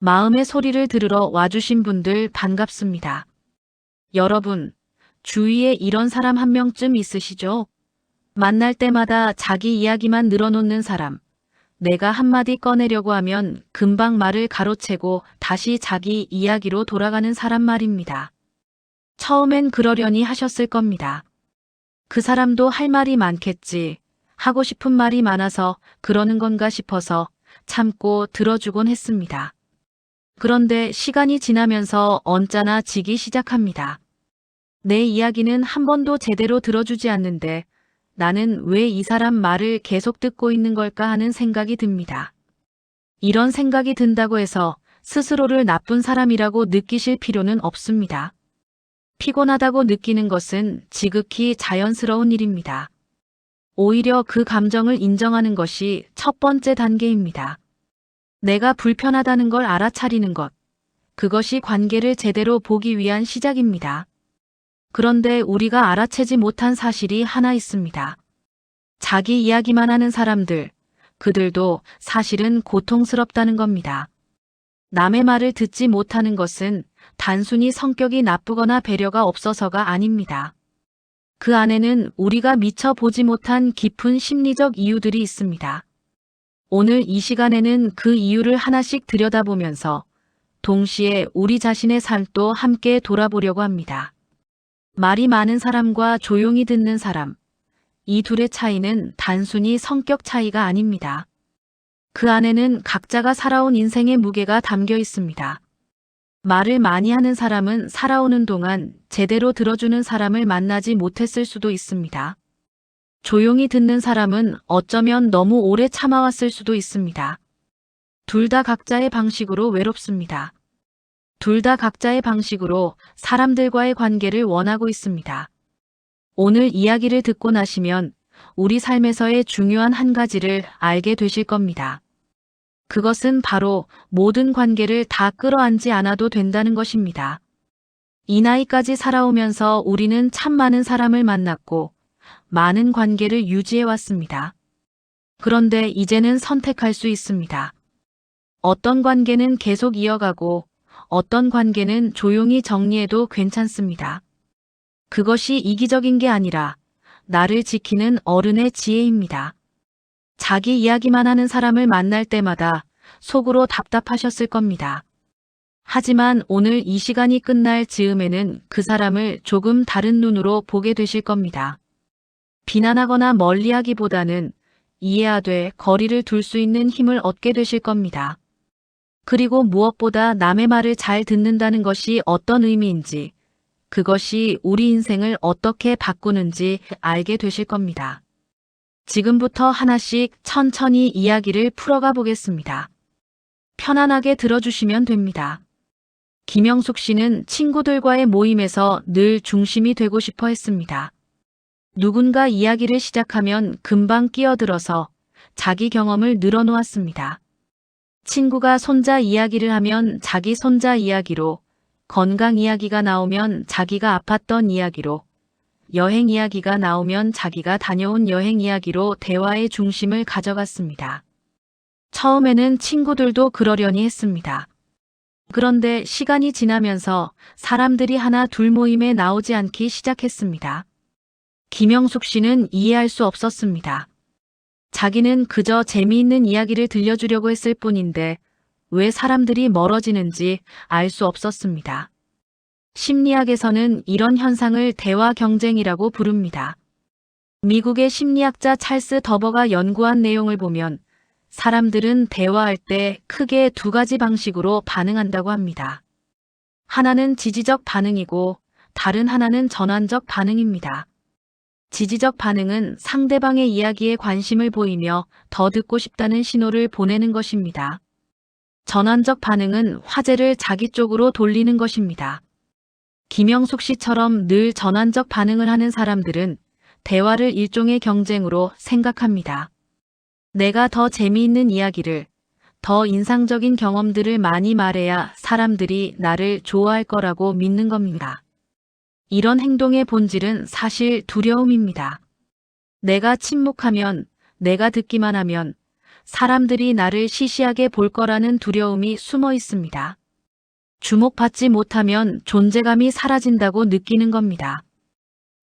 마음의 소리를 들으러 와주신 분들 반갑습니다. 여러분, 주위에 이런 사람 한 명쯤 있으시죠? 만날 때마다 자기 이야기만 늘어놓는 사람. 내가 한마디 꺼내려고 하면 금방 말을 가로채고 다시 자기 이야기로 돌아가는 사람 말입니다. 처음엔 그러려니 하셨을 겁니다. 그 사람도 할 말이 많겠지. 하고 싶은 말이 많아서 그러는 건가 싶어서 참고 들어주곤 했습니다. 그런데 시간이 지나면서 언짢아 지기 시작합니다. 내 이야기는 한 번도 제대로 들어주지 않는데 나는 왜 이 사람 말을 계속 듣고 있는 걸까 하는 생각이 듭니다. 이런 생각이 든다고 해서 스스로를 나쁜 사람이라고 느끼실 필요는 없습니다. 피곤하다고 느끼는 것은 지극히 자연스러운 일입니다. 오히려 그 감정을 인정하는 것이 첫 번째 단계입니다. 내가 불편하다는 걸 알아차리는 것, 그것이 관계를 제대로 보기 위한 시작입니다. 그런데 우리가 알아채지 못한 사실이 하나 있습니다. 자기 이야기만 하는 사람들, 그들도 사실은 고통스럽다는 겁니다. 남의 말을 듣지 못하는 것은 단순히 성격이 나쁘거나 배려가 없어서가 아닙니다. 그 안에는 우리가 미처 보지 못한 깊은 심리적 이유들이 있습니다. 오늘 이 시간에는 그 이유를 하나씩 들여다보면서 동시에 우리 자신의 삶도 함께 돌아보려고 합니다. 말이 많은 사람과 조용히 듣는 사람, 이 둘의 차이는 단순히 성격 차이가 아닙니다. 그 안에는 각자가 살아온 인생의 무게가 담겨 있습니다. 말을 많이 하는 사람은 살아오는 동안 제대로 들어주는 사람을 만나지 못했을 수도 있습니다. 조용히 듣는 사람은 어쩌면 너무 오래 참아왔을 수도 있습니다. 둘 다 각자의 방식으로 외롭습니다. 둘 다 각자의 방식으로 사람들과의 관계를 원하고 있습니다. 오늘 이야기를 듣고 나시면 우리 삶에서의 중요한 한 가지를 알게 되실 겁니다. 그것은 바로 모든 관계를 다 끌어안지 않아도 된다는 것입니다. 이 나이까지 살아오면서 우리는 참 많은 사람을 만났고 많은 관계를 유지해 왔습니다. 그런데 이제는 선택할 수 있습니다. 어떤 관계는 계속 이어가고 어떤 관계는 조용히 정리해도 괜찮습니다. 그것이 이기적인 게 아니라 나를 지키는 어른의 지혜입니다. 자기 이야기만 하는 사람을 만날 때마다 속으로 답답하셨을 겁니다. 하지만 오늘 이 시간이 끝날 즈음에는 그 사람을 조금 다른 눈으로 보게 되실 겁니다. 비난하거나 멀리하기보다는 이해하되 거리를 둘 수 있는 힘을 얻게 되실 겁니다. 그리고 무엇보다 남의 말을 잘 듣는다는 것이 어떤 의미인지, 그것이 우리 인생을 어떻게 바꾸는지 알게 되실 겁니다. 지금부터 하나씩 천천히 이야기를 풀어가 보겠습니다. 편안하게 들어주시면 됩니다. 김영숙 씨는 친구들과의 모임에서 늘 중심이 되고 싶어 했습니다. 누군가 이야기를 시작하면 금방 끼어들어서 자기 경험을 늘어놓았습니다. 친구가 손자 이야기를 하면 자기 손자 이야기로, 건강 이야기가 나오면 자기가 아팠던 이야기로, 여행 이야기가 나오면 자기가 다녀온 여행 이야기로 대화의 중심을 가져갔습니다. 처음에는 친구들도 그러려니 했습니다. 그런데 시간이 지나면서 사람들이 하나 둘 모임에 나오지 않기 시작했습니다. 김영숙 씨는 이해할 수 없었습니다. 자기는 그저 재미있는 이야기를 들려주려고 했을 뿐인데 왜 사람들이 멀어지는지 알 수 없었습니다. 심리학에서는 이런 현상을 대화 경쟁이라고 부릅니다. 미국의 심리학자 찰스 더버가 연구한 내용을 보면 사람들은 대화할 때 크게 두 가지 방식으로 반응한다고 합니다. 하나는 지지적 반응이고 다른 하나는 전환적 반응입니다. 지지적 반응은 상대방의 이야기에 관심을 보이며 더 듣고 싶다는 신호를 보내는 것입니다. 전환적 반응은 화제를 자기 쪽으로 돌리는 것입니다. 김영숙 씨처럼 늘 전환적 반응을 하는 사람들은 대화를 일종의 경쟁으로 생각합니다. 내가 더 재미있는 이야기를, 더 인상적인 경험들을 많이 말해야 사람들이 나를 좋아할 거라고 믿는 겁니다. 이런 행동의 본질은 사실 두려움입니다. 내가 침묵하면, 내가 듣기만 하면 사람들이 나를 시시하게 볼 거라는 두려움이 숨어 있습니다. 주목받지 못하면 존재감이 사라진다고 느끼는 겁니다.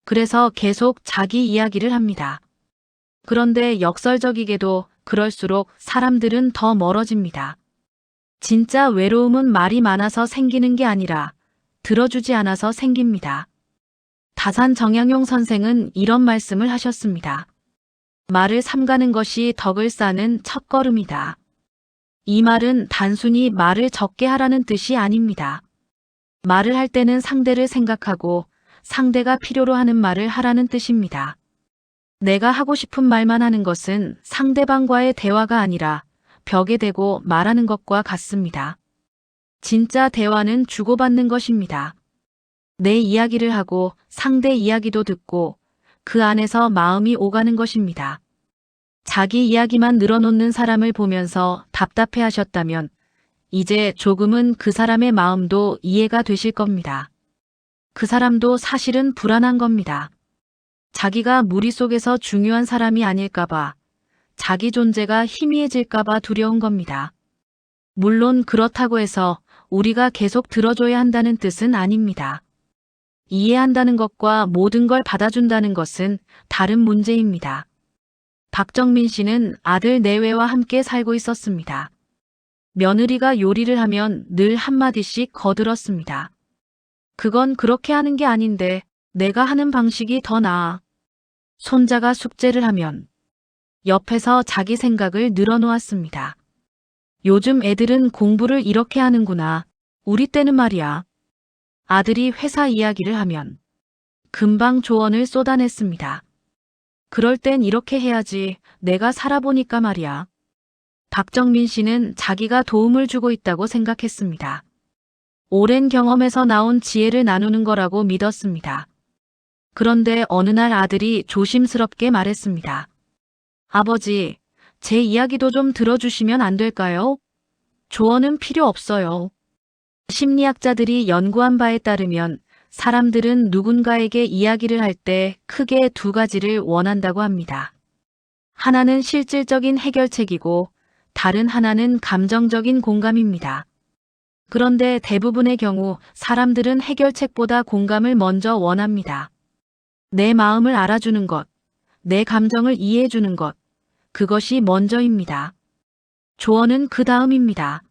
그래서 계속 자기 이야기를 합니다. 그런데 역설적이게도 그럴수록 사람들은 더 멀어집니다. 진짜 외로움은 말이 많아서 생기는 게 아니라 들어주지 않아서 생깁니다. 다산 정양용 선생은 이런 말씀을 하셨습니다. 말을 삼가는 것이 덕을 쌓는 첫걸음이다. 이 말은 단순히 말을 적게 하라는 뜻이 아닙니다. 말을 할 때는 상대를 생각하고 상대가 필요로 하는 말을 하라는 뜻입니다. 내가 하고 싶은 말만 하는 것은 상대방과의 대화가 아니라 벽에 대고 말하는 것과 같습니다. 진짜 대화는 주고받는 것입니다. 내 이야기를 하고 상대 이야기도 듣고 그 안에서 마음이 오가는 것입니다. 자기 이야기만 늘어놓는 사람을 보면서 답답해 하셨다면 이제 조금은 그 사람의 마음도 이해가 되실 겁니다. 그 사람도 사실은 불안한 겁니다. 자기가 무리 속에서 중요한 사람이 아닐까봐, 자기 존재가 희미해질까봐 두려운 겁니다. 물론 그렇다고 해서 우리가 계속 들어줘야 한다는 뜻은 아닙니다. 이해한다는 것과 모든 걸 받아준다는 것은 다른 문제입니다. 박정민 씨는 아들 내외와 함께 살고 있었습니다. 며느리가 요리를 하면 늘 한마디씩 거들었습니다. 그건 그렇게 하는 게 아닌데 내가 하는 방식이 더 나아. 손자가 숙제를 하면 옆에서 자기 생각을 늘어놓았습니다. 요즘 애들은 공부를 이렇게 하는구나. 우리 때는 말이야. 아들이 회사 이야기를 하면 금방 조언을 쏟아냈습니다. 그럴 땐 이렇게 해야지. 내가 살아보니까 말이야. 박정민 씨는 자기가 도움을 주고 있다고 생각했습니다. 오랜 경험에서 나온 지혜를 나누는 거라고 믿었습니다. 그런데 어느 날 아들이 조심스럽게 말했습니다. 아버지, 제 이야기도 좀 들어주시면 안 될까요? 조언은 필요 없어요. 심리학자들이 연구한 바에 따르면 사람들은 누군가에게 이야기를 할 때 크게 두 가지를 원한다고 합니다. 하나는 실질적인 해결책이고 다른 하나는 감정적인 공감입니다. 그런데 대부분의 경우 사람들은 해결책보다 공감을 먼저 원합니다. 내 마음을 알아주는 것, 내 감정을 이해해주는 것, 그것이 먼저입니다. 조언은 그 다음입니다.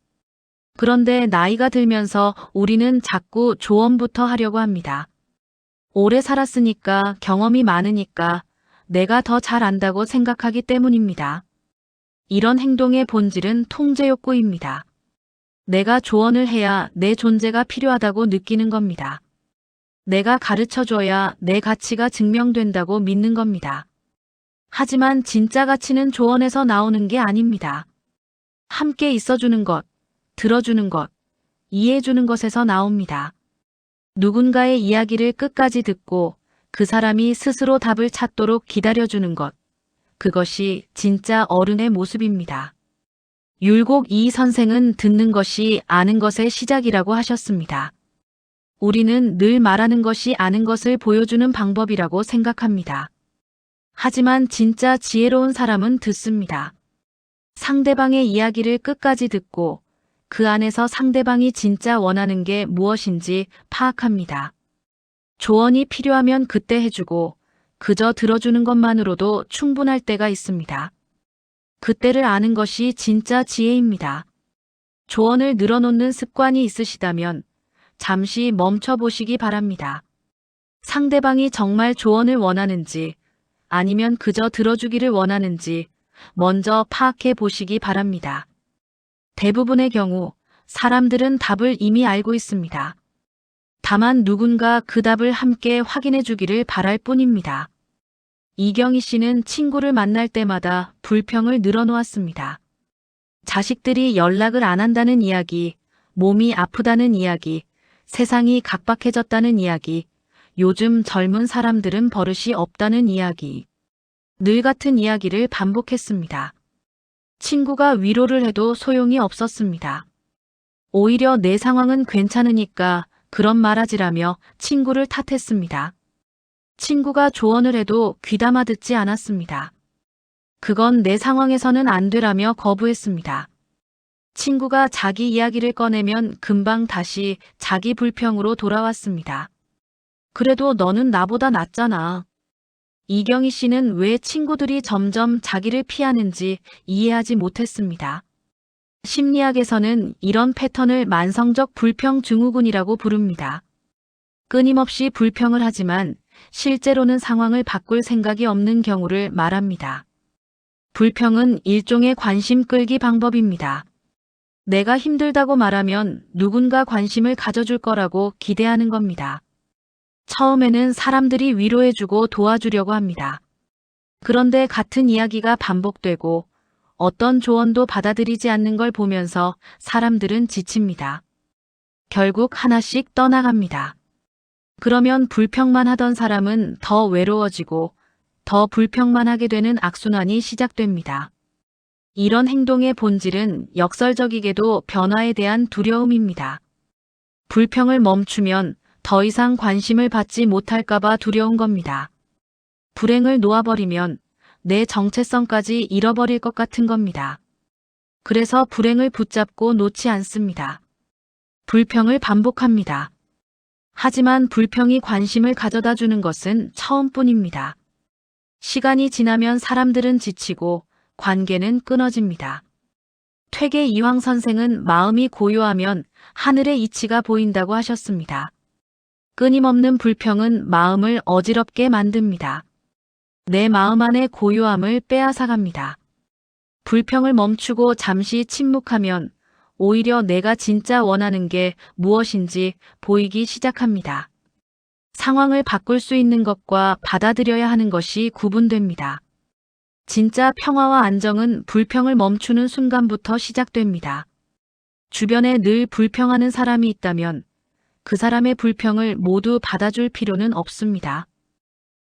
그런데 나이가 들면서 우리는 자꾸 조언부터 하려고 합니다. 오래 살았으니까, 경험이 많으니까 내가 더 잘 안다고 생각하기 때문입니다. 이런 행동의 본질은 통제 욕구입니다. 내가 조언을 해야 내 존재가 필요하다고 느끼는 겁니다. 내가 가르쳐줘야 내 가치가 증명된다고 믿는 겁니다. 하지만 진짜 가치는 조언에서 나오는 게 아닙니다. 함께 있어주는 것, 들어주는 것, 이해해주는 것에서 나옵니다. 누군가의 이야기를 끝까지 듣고 그 사람이 스스로 답을 찾도록 기다려주는 것, 그것이 진짜 어른의 모습입니다. 율곡 이 선생은 듣는 것이 아는 것의 시작이라고 하셨습니다. 우리는 늘 말하는 것이 아는 것을 보여주는 방법이라고 생각합니다. 하지만 진짜 지혜로운 사람은 듣습니다. 상대방의 이야기를 끝까지 듣고 그 안에서 상대방이 진짜 원하는 게 무엇인지 파악합니다. 조언이 필요하면 그때 해주고 그저 들어주는 것만으로도 충분할 때가 있습니다. 그때를 아는 것이 진짜 지혜입니다. 조언을 늘어놓는 습관이 있으시다면 잠시 멈춰보시기 바랍니다. 상대방이 정말 조언을 원하는지 아니면 그저 들어주기를 원하는지 먼저 파악해 보시기 바랍니다. 대부분의 경우 사람들은 답을 이미 알고 있습니다. 다만 누군가 그 답을 함께 확인해 주기를 바랄 뿐입니다. 이경희 씨는 친구를 만날 때마다 불평을 늘어놓았습니다. 자식들이 연락을 안 한다는 이야기, 몸이 아프다는 이야기, 세상이 각박해졌다는 이야기, 요즘 젊은 사람들은 버릇이 없다는 이야기. 늘 같은 이야기를 반복했습니다. 친구가 위로를 해도 소용이 없었습니다. 오히려 내 상황은 괜찮으니까 그런 말하지라며 친구를 탓했습니다. 친구가 조언을 해도 귀담아 듣지 않았습니다. 그건 내 상황에서는 안 되라며 거부했습니다. 친구가 자기 이야기를 꺼내면 금방 다시 자기 불평으로 돌아왔습니다. 그래도 너는 나보다 낫잖아. 이경희 씨는 왜 친구들이 점점 자기를 피하는지 이해하지 못했습니다. 심리학에서는 이런 패턴을 만성적 불평 증후군이라고 부릅니다. 끊임없이 불평을 하지만 실제로는 상황을 바꿀 생각이 없는 경우를 말합니다. 불평은 일종의 관심 끌기 방법입니다. 내가 힘들다고 말하면 누군가 관심을 가져줄 거라고 기대하는 겁니다. 처음에는 사람들이 위로해주고 도와주려고 합니다. 그런데 같은 이야기가 반복되고 어떤 조언도 받아들이지 않는 걸 보면서 사람들은 지칩니다. 결국 하나씩 떠나갑니다. 그러면 불평만 하던 사람은 더 외로워지고 더 불평만 하게 되는 악순환이 시작됩니다. 이런 행동의 본질은 역설적이게도 변화에 대한 두려움입니다. 불평을 멈추면 더 이상 관심을 받지 못할까봐 두려운 겁니다. 불행을 놓아버리면 내 정체성까지 잃어버릴 것 같은 겁니다. 그래서 불행을 붙잡고 놓지 않습니다. 불평을 반복합니다. 하지만 불평이 관심을 가져다 주는 것은 처음뿐입니다. 시간이 지나면 사람들은 지치고 관계는 끊어집니다. 퇴계 이황 선생은 마음이 고요하면 하늘의 이치가 보인다고 하셨습니다. 끊임없는 불평은 마음을 어지럽게 만듭니다. 내 마음 안의 고요함을 빼앗아갑니다. 불평을 멈추고 잠시 침묵하면 오히려 내가 진짜 원하는 게 무엇인지 보이기 시작합니다. 상황을 바꿀 수 있는 것과 받아들여야 하는 것이 구분됩니다. 진짜 평화와 안정은 불평을 멈추는 순간부터 시작됩니다. 주변에 늘 불평하는 사람이 있다면 그 사람의 불평을 모두 받아줄 필요는 없습니다.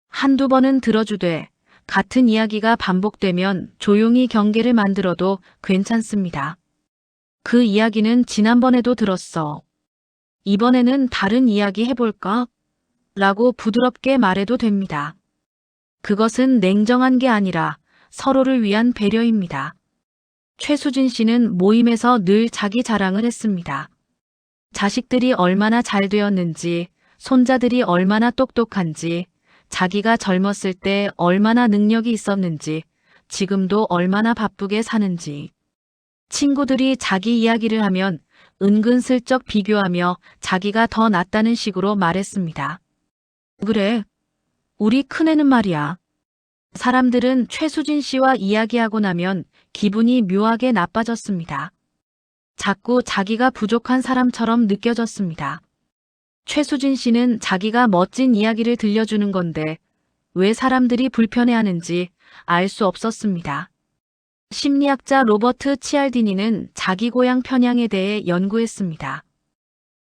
한두 번은 들어주되 같은 이야기가 반복되면 조용히 경계를 만들어도 괜찮습니다. 그 이야기는 지난번에도 들었어. 이번에는 다른 이야기 해볼까? 라고 부드럽게 말해도 됩니다. 그것은 냉정한 게 아니라 서로를 위한 배려입니다. 최수진 씨는 모임에서 늘 자기 자랑을 했습니다. 자식들이 얼마나 잘 되었는지, 손자들이 얼마나 똑똑한지, 자기가 젊었을 때 얼마나 능력이 있었는지, 지금도 얼마나 바쁘게 사는지. 친구들이 자기 이야기를 하면 은근슬쩍 비교하며 자기가 더 낫다는 식으로 말했습니다. 그래, 우리 큰애는 말이야. 사람들은 최수진 씨와 이야기하고 나면 기분이 묘하게 나빠졌습니다. 자꾸 자기가 부족한 사람처럼 느껴졌습니다. 최수진 씨는 자기가 멋진 이야기를 들려주는 건데 왜 사람들이 불편해하는지 알 수 없었습니다. 심리학자 로버트 치알디니는 자기 고향 편향에 대해 연구했습니다.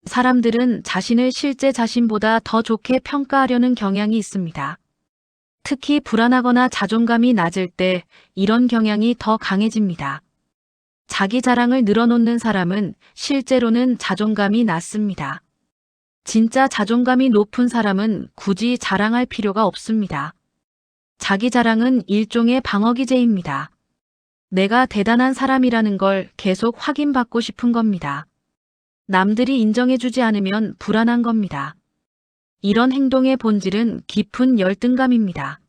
사람들은 자신을 실제 자신보다 더 좋게 평가하려는 경향이 있습니다. 특히 불안하거나 자존감이 낮을 때 이런 경향이 더 강해집니다. 자기 자랑을 늘어놓는 사람은 실제로는 자존감이 낮습니다. 진짜 자존감이 높은 사람은 굳이 자랑할 필요가 없습니다. 자기 자랑은 일종의 방어기제입니다. 내가 대단한 사람이라는 걸 계속 확인받고 싶은 겁니다. 남들이 인정해주지 않으면 불안한 겁니다. 이런 행동의 본질은 깊은 열등감입니다.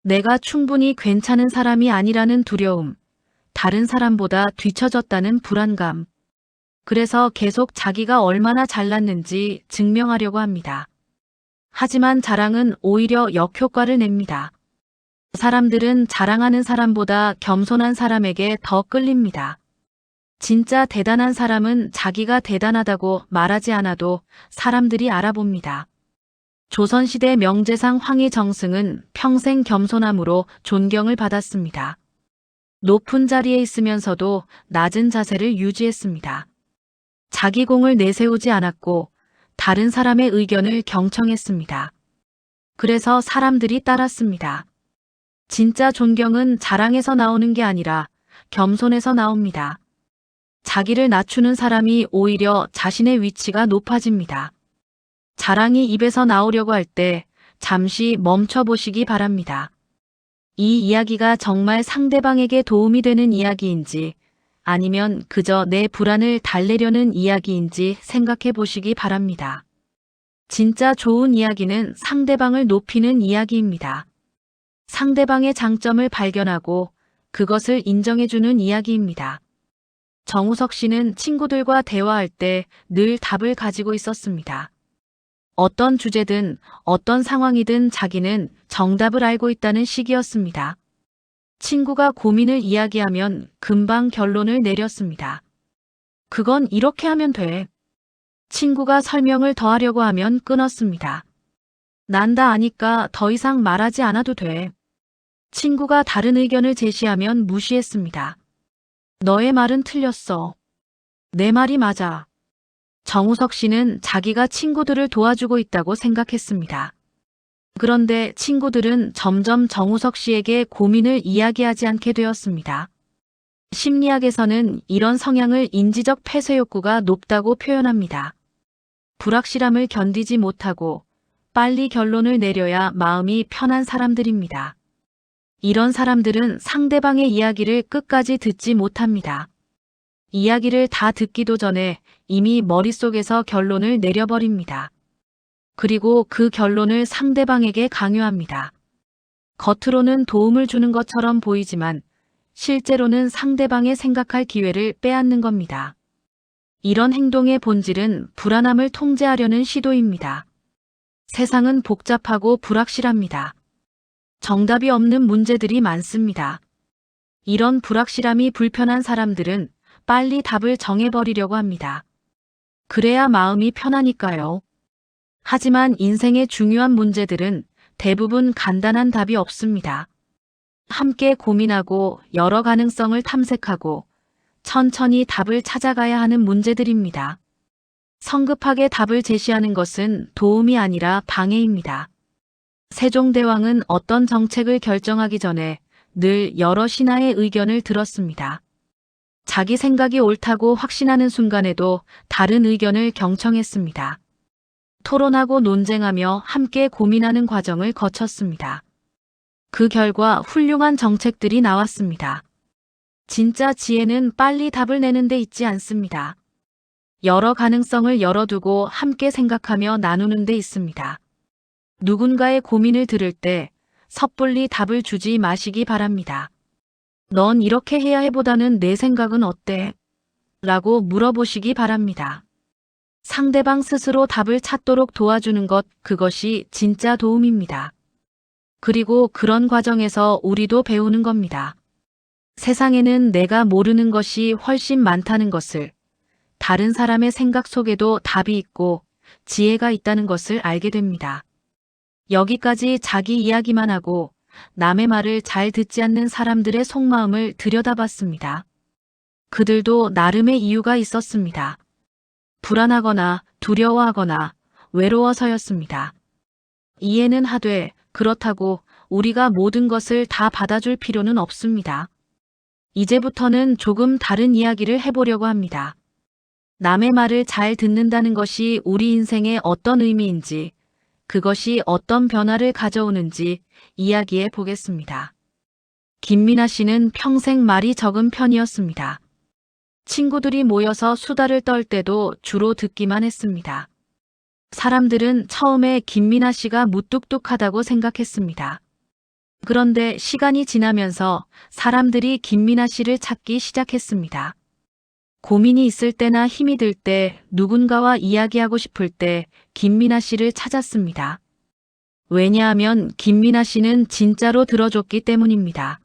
내가 충분히 괜찮은 사람이 아니라는 두려움, 다른 사람보다 뒤처졌다는 불안감. 그래서 계속 자기가 얼마나 잘났는지 증명하려고 합니다. 하지만 자랑은 오히려 역효과를 냅니다. 사람들은 자랑하는 사람보다 겸손한 사람에게 더 끌립니다. 진짜 대단한 사람은 자기가 대단하다고 말하지 않아도 사람들이 알아봅니다. 조선시대 명재상 황희정승은 평생 겸손함으로 존경을 받았습니다. 높은 자리에 있으면서도 낮은 자세를 유지했습니다. 자기 공을 내세우지 않았고 다른 사람의 의견을 경청했습니다. 그래서 사람들이 따랐습니다. 진짜 존경은 자랑에서 나오는 게 아니라 겸손에서 나옵니다. 자기를 낮추는 사람이 오히려 자신의 위치가 높아집니다. 자랑이 입에서 나오려고 할 때 잠시 멈춰보시기 바랍니다. 이 이야기가 정말 상대방에게 도움이 되는 이야기인지 아니면 그저 내 불안을 달래려는 이야기인지 생각해 보시기 바랍니다. 진짜 좋은 이야기는 상대방을 높이는 이야기입니다. 상대방의 장점을 발견하고 그것을 인정해주는 이야기입니다. 정우석 씨는 친구들과 대화할 때 늘 답을 가지고 있었습니다. 어떤 주제든 어떤 상황이든 자기는 정답을 알고 있다는 식이었습니다. 친구가 고민을 이야기하면 금방 결론을 내렸습니다. 그건 이렇게 하면 돼. 친구가 설명을 더하려고 하면 끊었습니다. 난 다 아니까 더 이상 말하지 않아도 돼. 친구가 다른 의견을 제시하면 무시했습니다. 너의 말은 틀렸어. 내 말이 맞아. 정우석 씨는 자기가 친구들을 도와주고 있다고 생각했습니다. 그런데 친구들은 점점 정우석 씨에게 고민을 이야기하지 않게 되었습니다. 심리학에서는 이런 성향을 인지적 폐쇄 욕구가 높다고 표현합니다. 불확실함을 견디지 못하고 빨리 결론을 내려야 마음이 편한 사람들입니다. 이런 사람들은 상대방의 이야기를 끝까지 듣지 못합니다. 이야기를 다 듣기도 전에 이미 머릿속에서 결론을 내려버립니다. 그리고 그 결론을 상대방에게 강요합니다. 겉으로는 도움을 주는 것처럼 보이지만 실제로는 상대방의 생각할 기회를 빼앗는 겁니다. 이런 행동의 본질은 불안함을 통제하려는 시도입니다. 세상은 복잡하고 불확실합니다. 정답이 없는 문제들이 많습니다. 이런 불확실함이 불편한 사람들은 빨리 답을 정해버리려고 합니다. 그래야 마음이 편하니까요. 하지만 인생의 중요한 문제들은 대부분 간단한 답이 없습니다. 함께 고민하고 여러 가능성을 탐색하고 천천히 답을 찾아가야 하는 문제들입니다. 성급하게 답을 제시하는 것은 도움이 아니라 방해입니다. 세종대왕은 어떤 정책을 결정하기 전에 늘 여러 신하의 의견을 들었습니다. 자기 생각이 옳다고 확신하는 순간에도 다른 의견을 경청했습니다. 토론하고 논쟁하며 함께 고민하는 과정을 거쳤습니다. 그 결과 훌륭한 정책들이 나왔습니다. 진짜 지혜는 빨리 답을 내는 데 있지 않습니다. 여러 가능성을 열어두고 함께 생각하며 나누는 데 있습니다. 누군가의 고민을 들을 때 섣불리 답을 주지 마시기 바랍니다. 넌 이렇게 해야 해보다는 내 생각은 어때? 라고 물어보시기 바랍니다. 상대방 스스로 답을 찾도록 도와주는 것, 그것이 진짜 도움입니다. 그리고 그런 과정에서 우리도 배우는 겁니다. 세상에는 내가 모르는 것이 훨씬 많다는 것을, 다른 사람의 생각 속에도 답이 있고 지혜가 있다는 것을 알게 됩니다. 여기까지 자기 이야기만 하고 남의 말을 잘 듣지 않는 사람들의 속마음을 들여다봤습니다. 그들도 나름의 이유가 있었습니다. 불안하거나 두려워하거나 외로워서였습니다. 이해는 하되 그렇다고 우리가 모든 것을 다 받아줄 필요는 없습니다. 이제부터는 조금 다른 이야기를 해보려고 합니다. 남의 말을 잘 듣는다는 것이 우리 인생에 어떤 의미인지, 그것이 어떤 변화를 가져오는지 이야기해 보겠습니다. 김민아 씨는 평생 말이 적은 편이었습니다. 친구들이 모여서 수다를 떨 때도 주로 듣기만 했습니다. 사람들은 처음에 김민아 씨가 무뚝뚝하다고 생각했습니다. 그런데 시간이 지나면서 사람들이 김민아 씨를 찾기 시작했습니다. 고민이 있을 때나 힘이 들 때, 누군가와 이야기하고 싶을 때 김민아 씨를 찾았습니다. 왜냐하면 김민아 씨는 진짜로 들어줬기 때문입니다.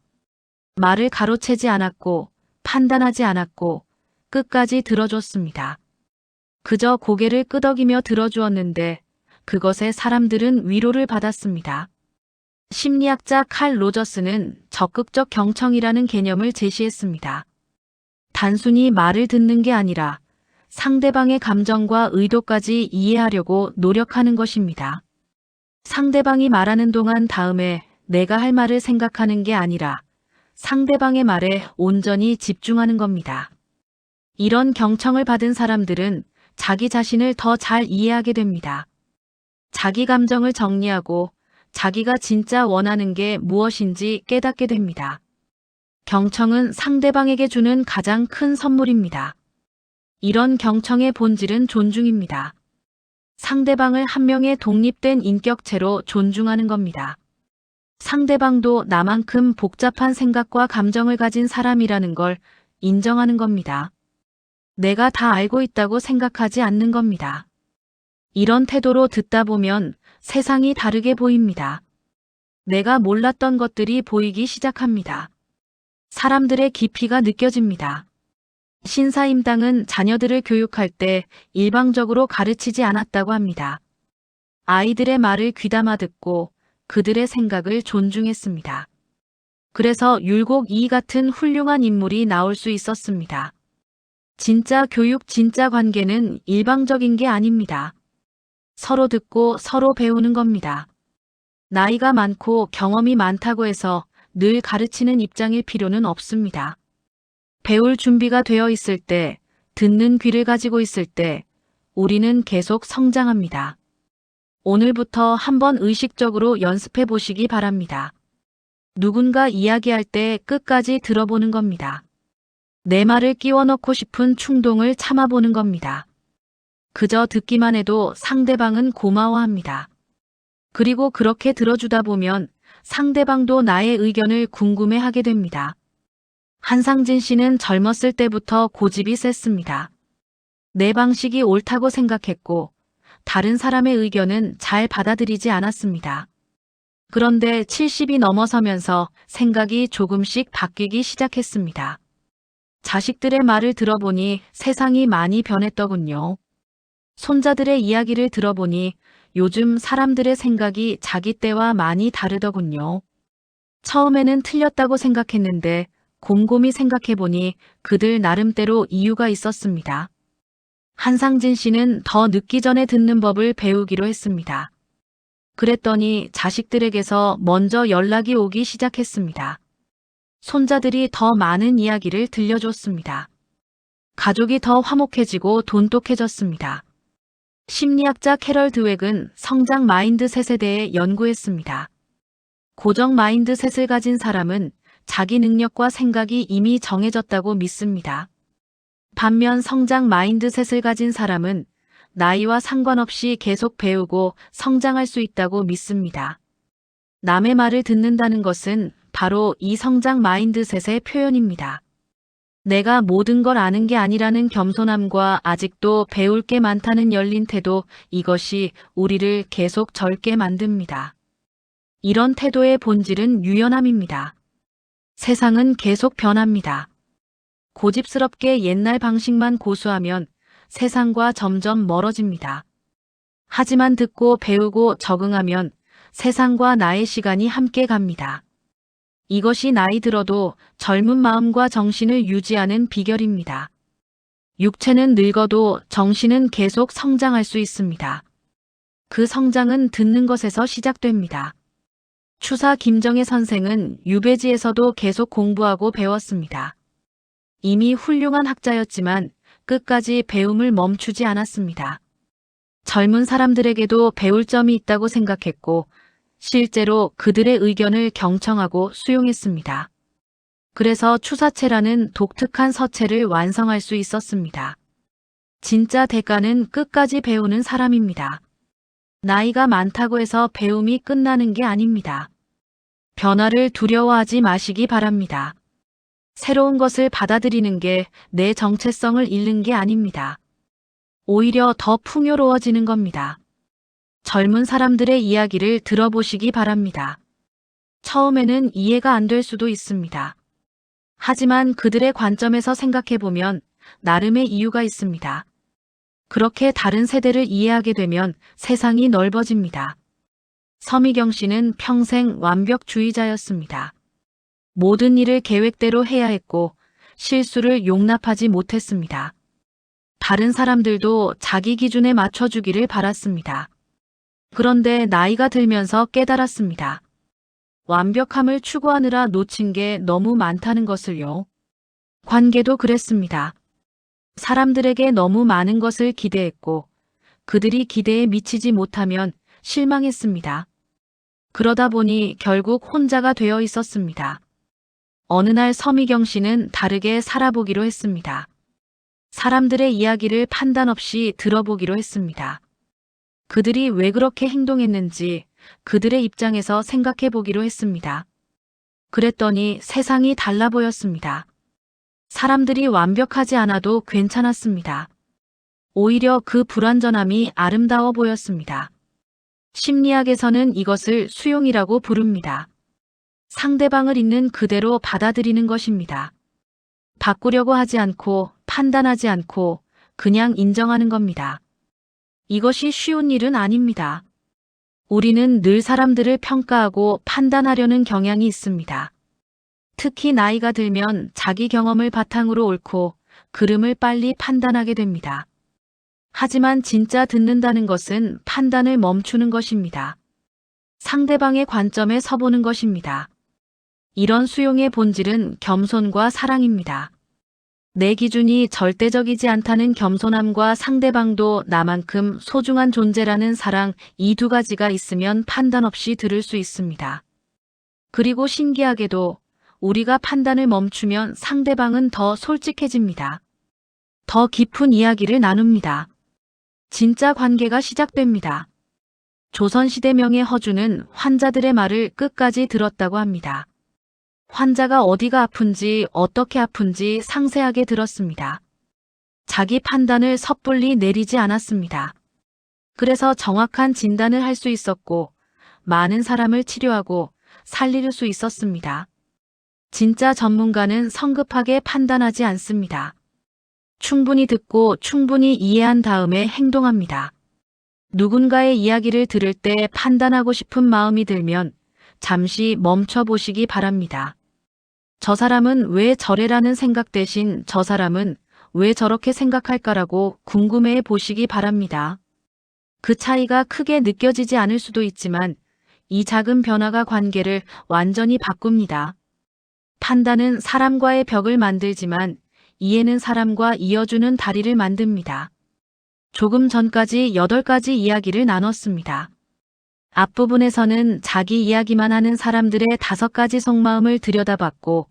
말을 가로채지 않았고 판단하지 않았고 끝까지 들어줬습니다. 그저 고개를 끄덕이며 들어주었는데 그것에 사람들은 위로를 받았습니다. 심리학자 칼 로저스는 적극적 경청이라는 개념을 제시했습니다. 단순히 말을 듣는 게 아니라 상대방의 감정과 의도까지 이해하려고 노력하는 것입니다. 상대방이 말하는 동안 다음에 내가 할 말을 생각하는 게 아니라 상대방의 말에 온전히 집중하는 겁니다. 이런 경청을 받은 사람들은 자기 자신을 더 잘 이해하게 됩니다. 자기 감정을 정리하고 자기가 진짜 원하는 게 무엇인지 깨닫게 됩니다. 경청은 상대방에게 주는 가장 큰 선물입니다. 이런 경청의 본질은 존중입니다. 상대방을 한 명의 독립된 인격체로 존중하는 겁니다. 상대방도 나만큼 복잡한 생각과 감정을 가진 사람이라는 걸 인정하는 겁니다. 내가 다 알고 있다고 생각하지 않는 겁니다. 이런 태도로 듣다 보면 세상이 다르게 보입니다. 내가 몰랐던 것들이 보이기 시작합니다. 사람들의 깊이가 느껴집니다. 신사임당은 자녀들을 교육할 때 일방적으로 가르치지 않았다고 합니다. 아이들의 말을 귀담아 듣고 그들의 생각을 존중했습니다. 그래서 율곡2 같은 훌륭한 인물이 나올 수 있었습니다. 진짜 교육, 진짜 관계는 일방적인 게 아닙니다. 서로 듣고 서로 배우는 겁니다. 나이가 많고 경험이 많다고 해서 늘 가르치는 입장일 필요는 없습니다. 배울 준비가 되어 있을 때, 듣는 귀를 가지고 있을 때, 우리는 계속 성장합니다. 오늘부터 한번 의식적으로 연습해 보시기 바랍니다. 누군가 이야기할 때 끝까지 들어보는 겁니다. 내 말을 끼워 넣고 싶은 충동을 참아보는 겁니다. 그저 듣기만 해도 상대방은 고마워합니다. 그리고 그렇게 들어주다 보면 상대방도 나의 의견을 궁금해하게 됩니다. 한상진 씨는 젊었을 때부터 고집이 셌습니다. 내 방식이 옳다고 생각했고 다른 사람의 의견은 잘 받아들이지 않았습니다. 그런데 70이 넘어서면서 생각이 조금씩 바뀌기 시작했습니다. 자식들의 말을 들어보니 세상이 많이 변했더군요. 손자들의 이야기를 들어보니 요즘 사람들의 생각이 자기 때와 많이 다르더군요. 처음에는 틀렸다고 생각했는데 곰곰이 생각해보니 그들 나름대로 이유가 있었습니다. 한상진 씨는 더 늦기 전에 듣는 법을 배우기로 했습니다. 그랬더니 자식들에게서 먼저 연락이 오기 시작했습니다. 손자들이 더 많은 이야기를 들려줬습니다. 가족이 더 화목해지고 돈독해졌습니다. 심리학자 캐럴 드웩은 성장 마인드셋에 대해 연구했습니다. 고정 마인드셋을 가진 사람은 자기 능력과 생각이 이미 정해졌다고 믿습니다. 반면 성장 마인드셋을 가진 사람은 나이와 상관없이 계속 배우고 성장할 수 있다고 믿습니다. 남의 말을 듣는다는 것은 바로 이 성장 마인드셋의 표현입니다. 내가 모든 걸 아는 게 아니라는 겸손함과 아직도 배울 게 많다는 열린 태도, 이것이 우리를 계속 젊게 만듭니다. 이런 태도의 본질은 유연함입니다. 세상은 계속 변합니다. 고집스럽게 옛날 방식만 고수하면 세상과 점점 멀어집니다. 하지만 듣고 배우고 적응하면 세상과 나의 시간이 함께 갑니다. 이것이 나이 들어도 젊은 마음과 정신을 유지하는 비결입니다. 육체는 늙어도 정신은 계속 성장할 수 있습니다. 그 성장은 듣는 것에서 시작됩니다. 추사 김정혜 선생은 유배지에서도 계속 공부하고 배웠습니다. 이미 훌륭한 학자였지만 끝까지 배움을 멈추지 않았습니다. 젊은 사람들에게도 배울 점이 있다고 생각했고 실제로 그들의 의견을 경청하고 수용했습니다. 그래서 추사체라는 독특한 서체를 완성할 수 있었습니다. 진짜 대가는 끝까지 배우는 사람입니다. 나이가 많다고 해서 배움이 끝나는 게 아닙니다. 변화를 두려워하지 마시기 바랍니다. 새로운 것을 받아들이는 게 내 정체성을 잃는 게 아닙니다. 오히려 더 풍요로워지는 겁니다. 젊은 사람들의 이야기를 들어보시기 바랍니다. 처음에는 이해가 안 될 수도 있습니다. 하지만 그들의 관점에서 생각해보면 나름의 이유가 있습니다. 그렇게 다른 세대를 이해하게 되면 세상이 넓어집니다. 서미경 씨는 평생 완벽주의자였습니다. 모든 일을 계획대로 해야 했고 실수를 용납하지 못했습니다. 다른 사람들도 자기 기준에 맞춰주기를 바랐습니다. 그런데 나이가 들면서 깨달았습니다. 완벽함을 추구하느라 놓친 게 너무 많다는 것을요. 관계도 그랬습니다. 사람들에게 너무 많은 것을 기대했고 그들이 기대에 미치지 못하면 실망했습니다. 그러다 보니 결국 혼자가 되어 있었습니다. 어느 날 서미경 씨는 다르게 살아보기로 했습니다. 사람들의 이야기를 판단 없이 들어보기로 했습니다. 그들이 왜 그렇게 행동했는지 그들의 입장에서 생각해 보기로 했습니다. 그랬더니 세상이 달라 보였습니다. 사람들이 완벽하지 않아도 괜찮았습니다. 오히려 그 불완전함이 아름다워 보였습니다. 심리학에서는 이것을 수용이라고 부릅니다. 상대방을 있는 그대로 받아들이는 것입니다. 바꾸려고 하지 않고 판단하지 않고 그냥 인정하는 겁니다. 이것이 쉬운 일은 아닙니다. 우리는 늘 사람들을 평가하고 판단하려는 경향이 있습니다. 특히 나이가 들면 자기 경험을 바탕으로 옳고 그름을 빨리 판단하게 됩니다. 하지만 진짜 듣는다는 것은 판단을 멈추는 것입니다. 상대방의 관점에 서보는 것입니다. 이런 수용의 본질은 겸손과 사랑입니다. 내 기준이 절대적이지 않다는 겸손함과 상대방도 나만큼 소중한 존재라는 사랑, 이 두 가지가 있으면 판단 없이 들을 수 있습니다. 그리고 신기하게도 우리가 판단을 멈추면 상대방은 더 솔직해집니다. 더 깊은 이야기를 나눕니다. 진짜 관계가 시작됩니다. 조선시대 명의 허준은 환자들의 말을 끝까지 들었다고 합니다. 환자가 어디가 아픈지 어떻게 아픈지 상세하게 들었습니다. 자기 판단을 섣불리 내리지 않았습니다. 그래서 정확한 진단을 할 수 있었고 많은 사람을 치료하고 살릴 수 있었습니다. 진짜 전문가는 성급하게 판단하지 않습니다. 충분히 듣고 충분히 이해한 다음에 행동합니다. 누군가의 이야기를 들을 때 판단하고 싶은 마음이 들면 잠시 멈춰 보시기 바랍니다. 저 사람은 왜 저래라는 생각 대신 저 사람은 왜 저렇게 생각할까라고 궁금해 보시기 바랍니다. 그 차이가 크게 느껴지지 않을 수도 있지만 이 작은 변화가 관계를 완전히 바꿉니다. 판단은 사람과의 벽을 만들지만 이해는 사람과 이어주는 다리를 만듭니다. 조금 전까지 8가지 이야기를 나눴습니다. 앞부분에서는 자기 이야기만 하는 사람들의 5가지 속마음을 들여다봤고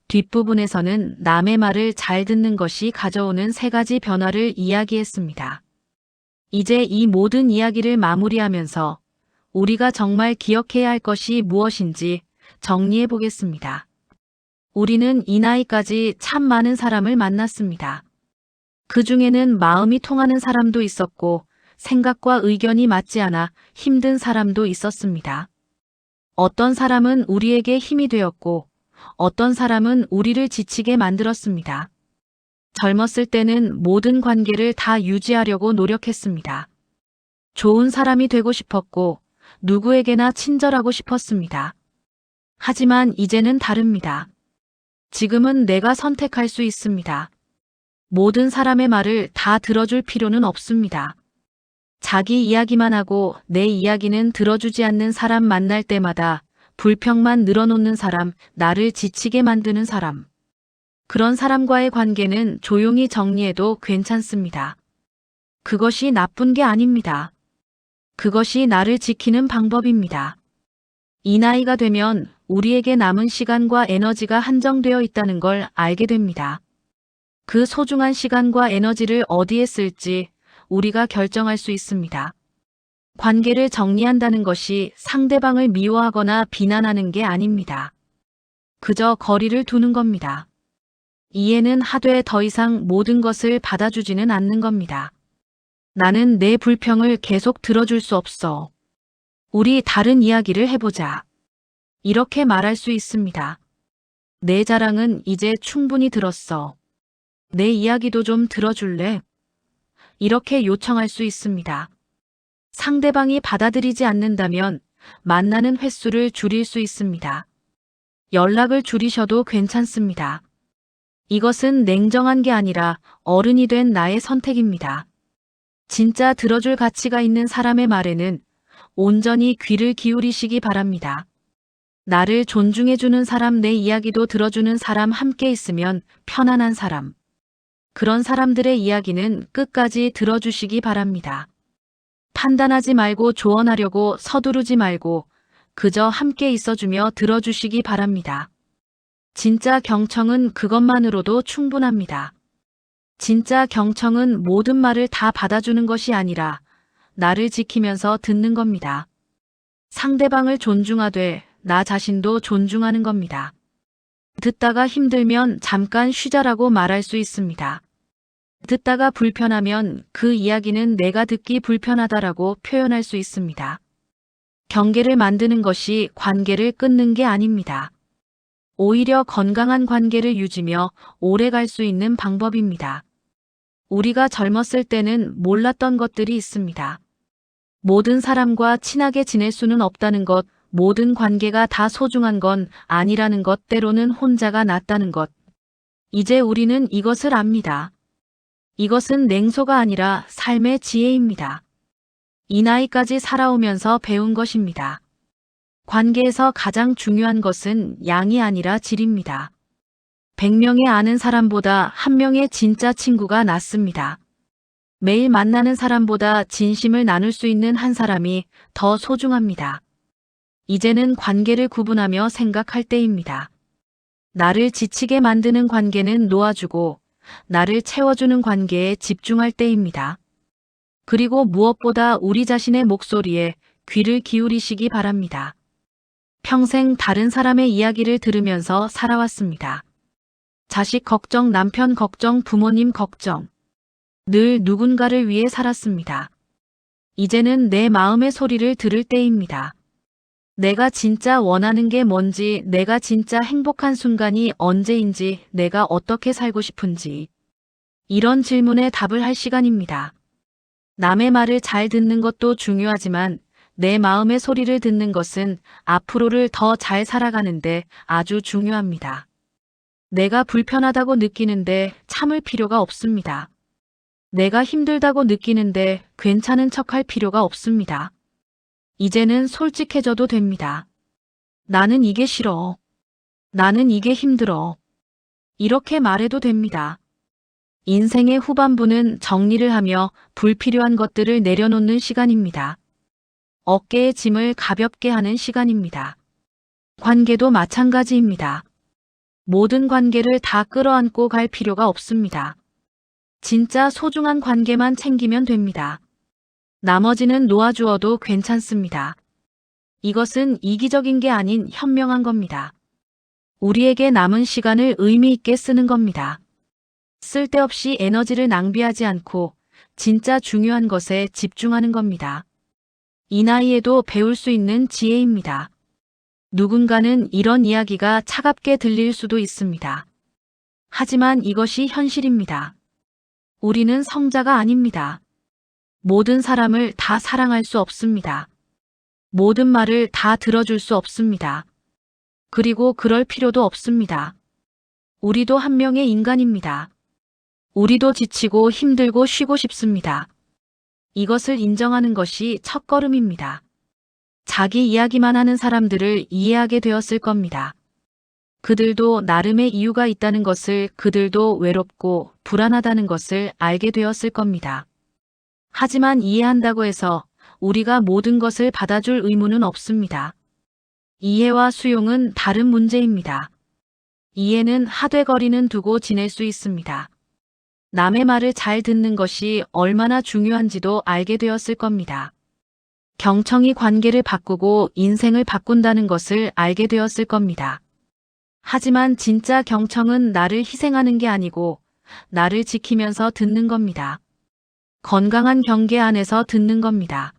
뒷부분에서는 남의 말을 잘 듣는 것이 가져오는 3가지 변화를 이야기했습니다. 이제 이 모든 이야기를 마무리하면서 우리가 정말 기억해야 할 것이 무엇인지 정리해 보겠습니다. 우리는 이 나이까지 참 많은 사람을 만났습니다. 그 중에는 마음이 통하는 사람도 있었고 생각과 의견이 맞지 않아 힘든 사람도 있었습니다. 어떤 사람은 우리에게 힘이 되었고 어떤 사람은 우리를 지치게 만들었습니다. 젊었을 때는 모든 관계를 다 유지하려고 노력했습니다. 좋은 사람이 되고 싶었고 누구에게나 친절하고 싶었습니다. 하지만 이제는 다릅니다. 지금은 내가 선택할 수 있습니다. 모든 사람의 말을 다 들어줄 필요는 없습니다. 자기 이야기만 하고 내 이야기는 들어주지 않는 사람 만날 때마다 불평만 늘어놓는 사람, 나를 지치게 만드는 사람. 그런 사람과의 관계는 조용히 정리해도 괜찮습니다. 그것이 나쁜 게 아닙니다. 그것이 나를 지키는 방법입니다. 이 나이가 되면 우리에게 남은 시간과 에너지가 한정되어 있다는 걸 알게 됩니다. 그 소중한 시간과 에너지를 어디에 쓸지 우리가 결정할 수 있습니다. 관계를 정리한다는 것이 상대방을 미워하거나 비난하는 게 아닙니다. 그저 거리를 두는 겁니다. 이해는 하되 더 이상 모든 것을 받아주지는 않는 겁니다. 나는 내 불평을 계속 들어줄 수 없어. 우리 다른 이야기를 해보자. 이렇게 말할 수 있습니다. 내 자랑은 이제 충분히 들었어. 내 이야기도 좀 들어줄래? 이렇게 요청할 수 있습니다. 상대방이 받아들이지 않는다면 만나는 횟수를 줄일 수 있습니다. 연락을 줄이셔도 괜찮습니다. 이것은 냉정한 게 아니라 어른이 된 나의 선택입니다. 진짜 들어줄 가치가 있는 사람의 말에는 온전히 귀를 기울이시기 바랍니다. 나를 존중해주는 사람, 내 이야기도 들어주는 사람, 함께 있으면 편안한 사람. 그런 사람들의 이야기는 끝까지 들어주시기 바랍니다. 판단하지 말고 조언하려고 서두르지 말고 그저 함께 있어주며 들어주시기 바랍니다. 진짜 경청은 그것만으로도 충분합니다. 진짜 경청은 모든 말을 다 받아주는 것이 아니라 나를 지키면서 듣는 겁니다. 상대방을 존중하되 나 자신도 존중하는 겁니다. 듣다가 힘들면 잠깐 쉬자라고 말할 수 있습니다. 듣다가 불편하면 그 이야기는 내가 듣기 불편하다라고 표현할 수 있습니다. 경계를 만드는 것이 관계를 끊는 게 아닙니다. 오히려 건강한 관계를 유지며 오래 갈 수 있는 방법입니다. 우리가 젊었을 때는 몰랐던 것들이 있습니다. 모든 사람과 친하게 지낼 수는 없다는 것, 모든 관계가 다 소중한 건 아니라는 것, 때로는 혼자가 낫다는 것. 이제 우리는 이것을 압니다. 이것은 냉소가 아니라 삶의 지혜입니다. 이 나이까지 살아오면서 배운 것입니다. 관계에서 가장 중요한 것은 양이 아니라 질입니다. 100명의 아는 사람보다 1명의 진짜 친구가 낫습니다. 매일 만나는 사람보다 진심을 나눌 수 있는 한 사람이 더 소중합니다. 이제는 관계를 구분하며 생각할 때입니다. 나를 지치게 만드는 관계는 놓아주고 나를 채워주는 관계에 집중할 때입니다. 그리고 무엇보다 우리 자신의 목소리에 귀를 기울이시기 바랍니다. 평생 다른 사람의 이야기를 들으면서 살아왔습니다. 자식 걱정, 남편 걱정, 부모님 걱정. 늘 누군가를 위해 살았습니다. 이제는 내 마음의 소리를 들을 때입니다. 내가 진짜 원하는 게 뭔지, 내가 진짜 행복한 순간이 언제인지, 내가 어떻게 살고 싶은지. 이런 질문에 답을 할 시간입니다. 남의 말을 잘 듣는 것도 중요하지만 내 마음의 소리를 듣는 것은 앞으로를 더 잘 살아가는데 아주 중요합니다. 내가 불편하다고 느끼는데 참을 필요가 없습니다. 내가 힘들다고 느끼는데 괜찮은 척할 필요가 없습니다. 이제는 솔직해져도 됩니다. 나는 이게 싫어. 나는 이게 힘들어. 이렇게 말해도 됩니다. 인생의 후반부는 정리를 하며 불필요한 것들을 내려놓는 시간입니다. 어깨의 짐을 가볍게 하는 시간입니다. 관계도 마찬가지입니다. 모든 관계를 다 끌어안고 갈 필요가 없습니다. 진짜 소중한 관계만 챙기면 됩니다. 나머지는 놓아주어도 괜찮습니다. 이것은 이기적인 게 아닌 현명한 겁니다. 우리에게 남은 시간을 의미 있게 쓰는 겁니다. 쓸데없이 에너지를 낭비하지 않고 진짜 중요한 것에 집중하는 겁니다. 이 나이에도 배울 수 있는 지혜입니다. 누군가는 이런 이야기가 차갑게 들릴 수도 있습니다. 하지만 이것이 현실입니다. 우리는 성자가 아닙니다. 모든 사람을 다 사랑할 수 없습니다. 모든 말을 다 들어줄 수 없습니다. 그리고 그럴 필요도 없습니다. 우리도 한 명의 인간입니다. 우리도 지치고 힘들고 쉬고 싶습니다. 이것을 인정하는 것이 첫걸음입니다. 자기 이야기만 하는 사람들을 이해하게 되었을 겁니다. 그들도 나름의 이유가 있다는 것을, 그들도 외롭고 불안하다는 것을 알게 되었을 겁니다. 하지만 이해한다고 해서 우리가 모든 것을 받아줄 의무는 없습니다. 이해와 수용은 다른 문제입니다. 이해는 하되거리는 두고 지낼 수 있습니다. 남의 말을 잘 듣는 것이 얼마나 중요한지도 알게 되었을 겁니다. 경청이 관계를 바꾸고 인생을 바꾼다는 것을 알게 되었을 겁니다. 하지만 진짜 경청은 나를 희생하는 게 아니고 나를 지키면서 듣는 겁니다. 건강한 경계 안에서 듣는 겁니다.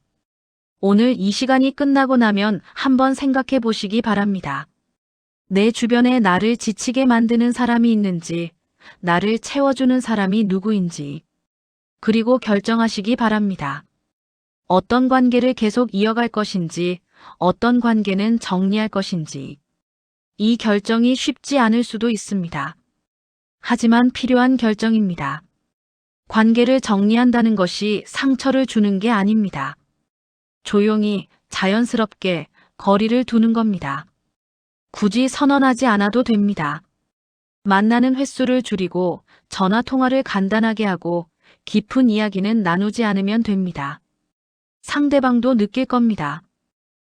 오늘 이 시간이 끝나고 나면 한번 생각해 보시기 바랍니다. 내 주변에 나를 지치게 만드는 사람이 있는지, 나를 채워주는 사람이 누구인지, 그리고 결정하시기 바랍니다. 어떤 관계를 계속 이어갈 것인지, 어떤 관계는 정리할 것인지. 이 결정이 쉽지 않을 수도 있습니다. 하지만 필요한 결정입니다. 관계를 정리한다는 것이 상처를 주는 게 아닙니다. 조용히, 자연스럽게 거리를 두는 겁니다. 굳이 선언하지 않아도 됩니다. 만나는 횟수를 줄이고 전화 통화를 간단하게 하고 깊은 이야기는 나누지 않으면 됩니다. 상대방도 느낄 겁니다.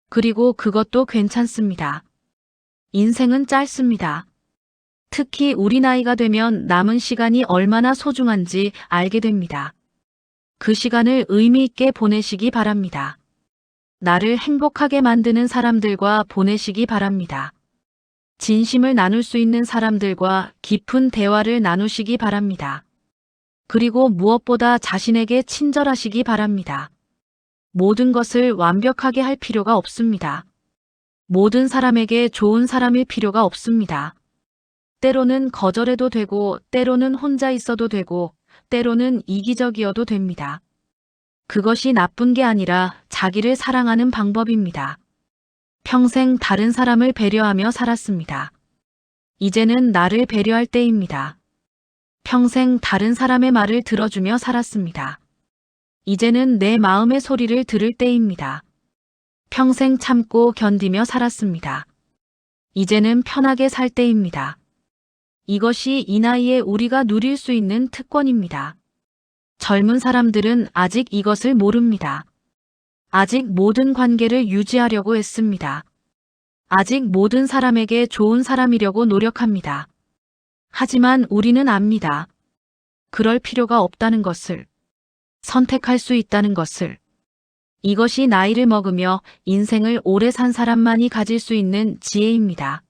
그리고 그것도 괜찮습니다. 인생은 짧습니다. 특히 우리 나이가 되면 남은 시간이 얼마나 소중한지 알게 됩니다. 그 시간을 의미 있게 보내시기 바랍니다. 나를 행복하게 만드는 사람들과 보내시기 바랍니다. 진심을 나눌 수 있는 사람들과 깊은 대화를 나누시기 바랍니다. 그리고 무엇보다 자신에게 친절하시기 바랍니다. 모든 것을 완벽하게 할 필요가 없습니다. 모든 사람에게 좋은 사람일 필요가 없습니다. 때로는 거절해도 되고, 때로는 혼자 있어도 되고, 때로는 이기적이어도 됩니다. 그것이 나쁜 게 아니라 자기를 사랑하는 방법입니다. 평생 다른 사람을 배려하며 살았습니다. 이제는 나를 배려할 때입니다. 평생 다른 사람의 말을 들어주며 살았습니다. 이제는 내 마음의 소리를 들을 때입니다. 평생 참고 견디며 살았습니다. 이제는 편하게 살 때입니다. 이것이 이 나이에 우리가 누릴 수 있는 특권입니다. 젊은 사람들은 아직 이것을 모릅니다. 아직 모든 관계를 유지하려고 애씁니다. 아직 모든 사람에게 좋은 사람이려고 노력합니다. 하지만 우리는 압니다. 그럴 필요가 없다는 것을, 선택할 수 있다는 것을. 이것이 나이를 먹으며 인생을 오래 산 사람만이 가질 수 있는 지혜입니다.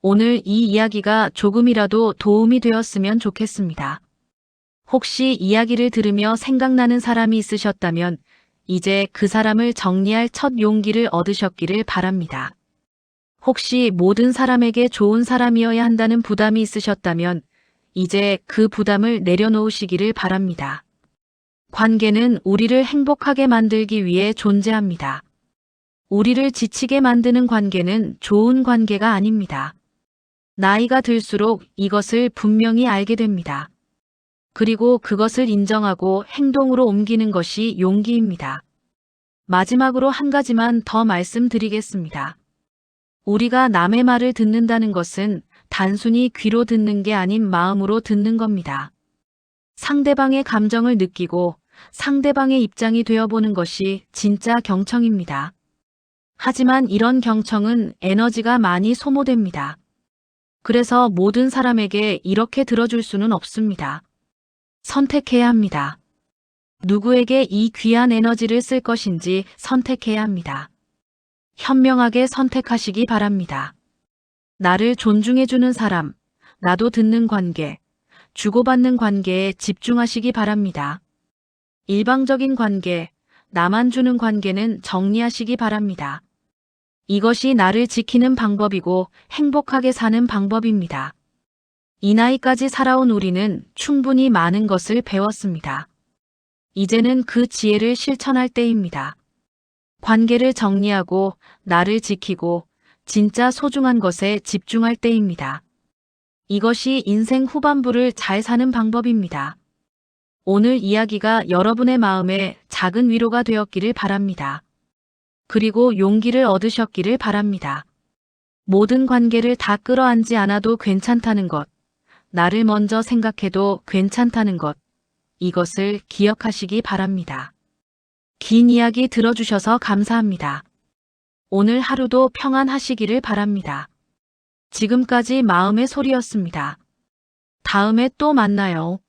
오늘 이 이야기가 조금이라도 도움이 되었으면 좋겠습니다. 혹시 이야기를 들으며 생각나는 사람이 있으셨다면 이제 그 사람을 정리할 첫 용기를 얻으셨기를 바랍니다. 혹시 모든 사람에게 좋은 사람이어야 한다는 부담이 있으셨다면 이제 그 부담을 내려놓으시기를 바랍니다. 관계는 우리를 행복하게 만들기 위해 존재합니다. 우리를 지치게 만드는 관계는 좋은 관계가 아닙니다. 나이가 들수록 이것을 분명히 알게 됩니다. 그리고 그것을 인정하고 행동으로 옮기는 것이 용기입니다. 마지막으로 한 가지만 더 말씀드리겠습니다. 우리가 남의 말을 듣는다는 것은 단순히 귀로 듣는 게 아닌 마음으로 듣는 겁니다. 상대방의 감정을 느끼고 상대방의 입장이 되어보는 것이 진짜 경청입니다. 하지만 이런 경청은 에너지가 많이 소모됩니다. 그래서 모든 사람에게 이렇게 들어줄 수는 없습니다. 선택해야 합니다. 누구에게 이 귀한 에너지를 쓸 것인지 선택해야 합니다. 현명하게 선택하시기 바랍니다. 나를 존중해주는 사람, 나도 듣는 관계, 주고받는 관계에 집중하시기 바랍니다. 일방적인 관계, 나만 주는 관계는 정리하시기 바랍니다. 이것이 나를 지키는 방법이고 행복하게 사는 방법입니다. 이 나이까지 살아온 우리는 충분히 많은 것을 배웠습니다. 이제는 그 지혜를 실천할 때입니다. 관계를 정리하고 나를 지키고 진짜 소중한 것에 집중할 때입니다. 이것이 인생 후반부를 잘 사는 방법입니다. 오늘 이야기가 여러분의 마음에 작은 위로가 되었기를 바랍니다. 그리고 용기를 얻으셨기를 바랍니다. 모든 관계를 다 끌어안지 않아도 괜찮다는 것, 나를 먼저 생각해도 괜찮다는 것, 이것을 기억하시기 바랍니다. 긴 이야기 들어주셔서 감사합니다. 오늘 하루도 평안하시기를 바랍니다. 지금까지 마음의 소리였습니다. 다음에 또 만나요.